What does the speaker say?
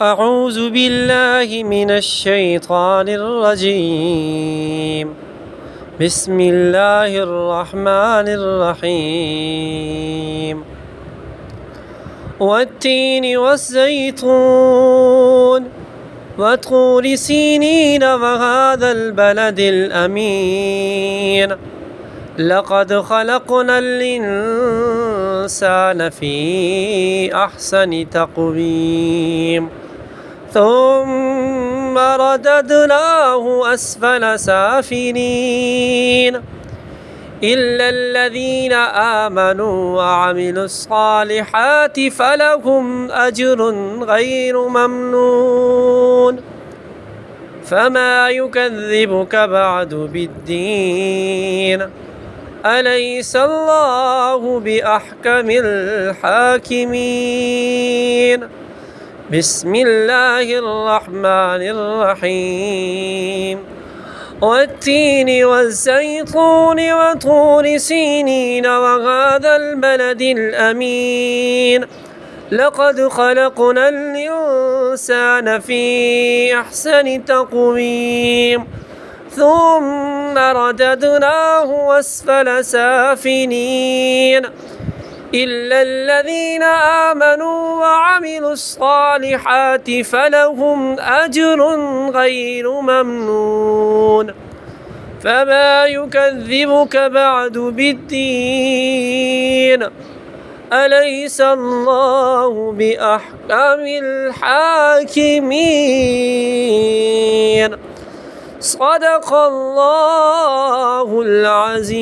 أعوذ بالله من الشيطان الرجيم. بسم الله الرحمن الرحيم. والتين والزيتون وطور سينين وهذا البلد الأمين. لقد خلقنا الإنسان في أحسن تقويم ثم رددناه أسفل سافلين إلا الذين آمنوا وعملوا الصالحات فلهم أجر غير ممنون. فما يكذبك بعد بالدين؟ أليس الله بأحكم الحاكمين؟ بسم الله الرحمن الرحيم. والتين والزيتون وطور سينين وهذا البلد الأمين. لقد خلقنا الإنسان في أحسن تقويم ثم رددناه أسفل سافلين إلا الذين آمنوا وعملوا الصالحات فلهم أجر غير ممنون. فما يكذبك بعد بالدين؟ أليس الله بأحكم الحاكمين؟ صدق الله العظيم.